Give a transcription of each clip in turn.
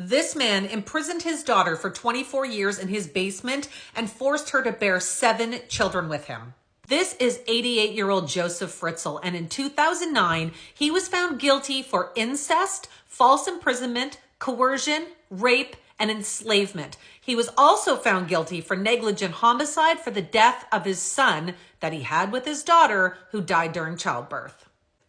This man imprisoned his daughter for 24 years in his basement and forced her to bear 7 children with him. This is 88-year-old Joseph Fritzl, and in 2009, he was found guilty for incest, false imprisonment, coercion, rape, and enslavement. He was also found guilty for negligent homicide for the death of his son that he had with his daughter, who died during childbirth.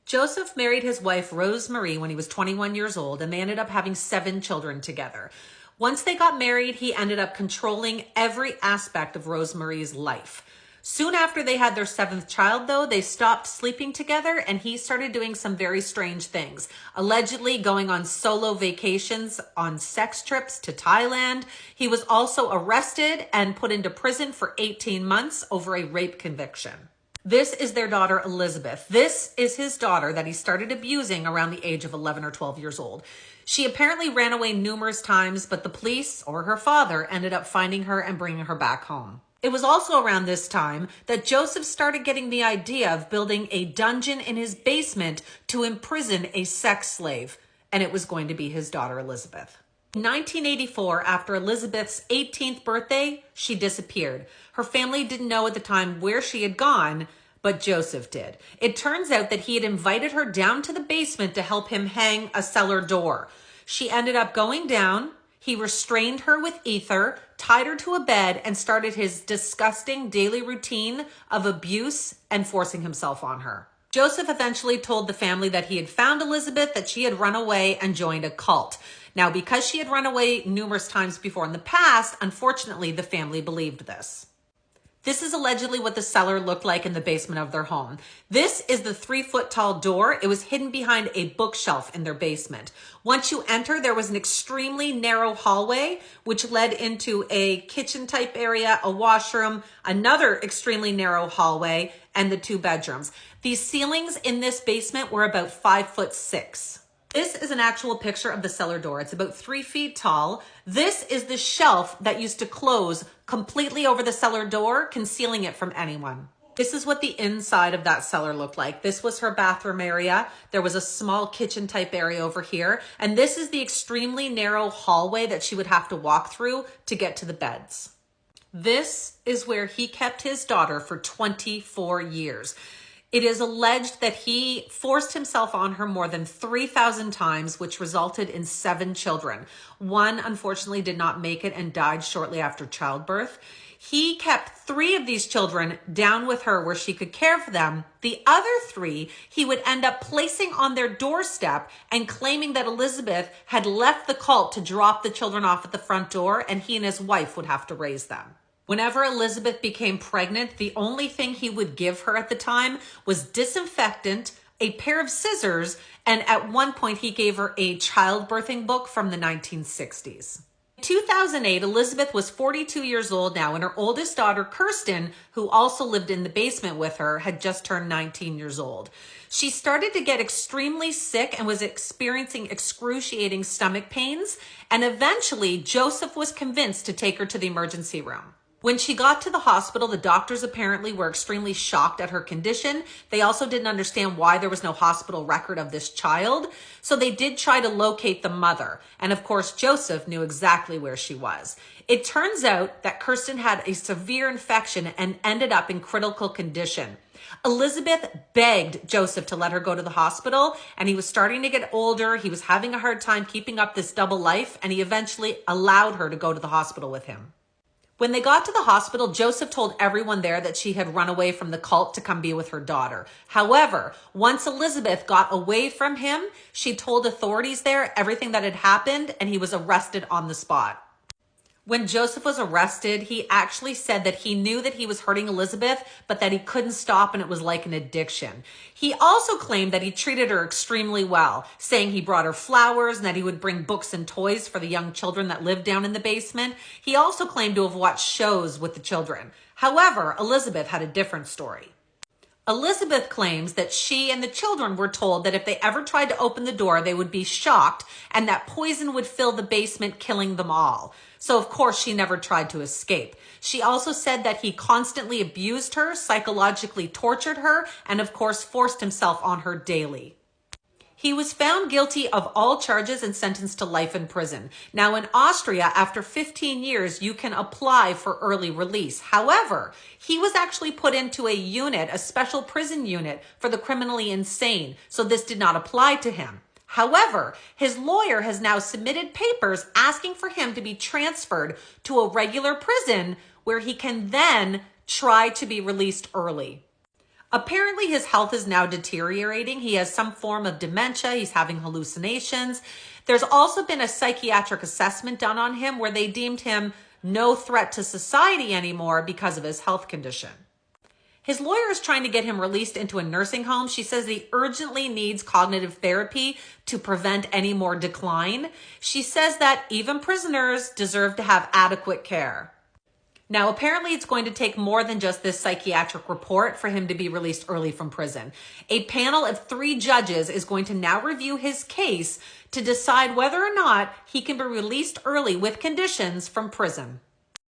Joseph married his wife, Rose Marie, when he was 21 years old, and they ended up having 7 children together. Once they got married, he ended up controlling every aspect of Rose Marie's life. Soon after they had their 7th child, though, they stopped sleeping together, and he started doing some very strange things, allegedly going on solo vacations on sex trips to Thailand. He was also arrested and put into prison for 18 months over a rape conviction. This is their daughter, Elizabeth. This is his daughter that he started abusing around the age of 11 or 12 years old. She apparently ran away numerous times, but the police or her father ended up finding her and bringing her back home. It was also around this time that Joseph started getting the idea of building a dungeon in his basement to imprison a sex slave, and it was going to be his daughter, Elizabeth. In 1984, after Elizabeth's 18th birthday, she disappeared. Her family didn't know at the time where she had gone, but Joseph did. It turns out that he had invited her down to the basement to help him hang a cellar door. She ended up going down. He restrained her with ether, tied her to a bed, and started his disgusting daily routine of abuse and forcing himself on her. Joseph eventually told the family that he had found Elizabeth, that she had run away and joined a cult. Now, because she had run away numerous times before in the past, unfortunately, the family believed this. This is allegedly what the cellar looked like in the basement of their home. This is the 3-foot-tall door. It was hidden behind a bookshelf in their basement. Once you enter, there was an extremely narrow hallway, which led into a kitchen-type area, a washroom, another extremely narrow hallway, and the 2 bedrooms. These ceilings in this basement were about 5'6". This is an actual picture of the cellar door. It's about 3 feet tall. This is the shelf that used to close completely over the cellar door, concealing it from anyone. This is what the inside of that cellar looked like. This was her bathroom area. There was a small kitchen type area over here. And this is the extremely narrow hallway that she would have to walk through to get to the beds. This is where he kept his daughter for 24 years. It is alleged that he forced himself on her more than 3,000 times, which resulted in 7 children. One, unfortunately, did not make it and died shortly after childbirth. He kept 3 of these children down with her where she could care for them. The other 3, he would end up placing on their doorstep and claiming that Elizabeth had left the cult to drop the children off at the front door, and he and his wife would have to raise them. Whenever Elizabeth became pregnant, the only thing he would give her at the time was disinfectant, a pair of scissors, and at one point he gave her a childbirthing book from the 1960s. In 2008, Elizabeth was 42 years old now, and her oldest daughter, Kirsten, who also lived in the basement with her, had just turned 19 years old. She started to get extremely sick and was experiencing excruciating stomach pains, and eventually Joseph was convinced to take her to the emergency room. When she got to the hospital, the doctors apparently were extremely shocked at her condition. They also didn't understand why there was no hospital record of this child. So they did try to locate the mother. And of course, Joseph knew exactly where she was. It turns out that Kirsten had a severe infection and ended up in critical condition. Elizabeth begged Joseph to let her go to the hospital, and he was starting to get older. He was having a hard time keeping up this double life, and he eventually allowed her to go to the hospital with him. When they got to the hospital, Joseph told everyone there that she had run away from the cult to come be with her daughter. However, once Elizabeth got away from him, she told authorities there everything that had happened, and he was arrested on the spot. When Joseph was arrested, he actually said that he knew that he was hurting Elizabeth, but that he couldn't stop and it was like an addiction. He also claimed that he treated her extremely well, saying he brought her flowers and that he would bring books and toys for the young children that lived down in the basement. He also claimed to have watched shows with the children. However, Elizabeth had a different story. Elizabeth claims that she and the children were told that if they ever tried to open the door, they would be shocked and that poison would fill the basement, killing them all. So of course she never tried to escape. She also said that he constantly abused her, psychologically tortured her, and of course forced himself on her daily. He was found guilty of all charges and sentenced to life in prison. Now in Austria, after 15 years, you can apply for early release. However, he was actually put into a unit, a special prison unit for the criminally insane. So this did not apply to him. However, his lawyer has now submitted papers asking for him to be transferred to a regular prison where he can then try to be released early. Apparently, his health is now deteriorating. He has some form of dementia. He's having hallucinations. There's also been a psychiatric assessment done on him where they deemed him no threat to society anymore because of his health condition. His lawyer is trying to get him released into a nursing home. She says he urgently needs cognitive therapy to prevent any more decline. She says that even prisoners deserve to have adequate care. Now, apparently it's going to take more than just this psychiatric report for him to be released early from prison. A panel of 3 judges is going to now review his case to decide whether or not he can be released early with conditions from prison.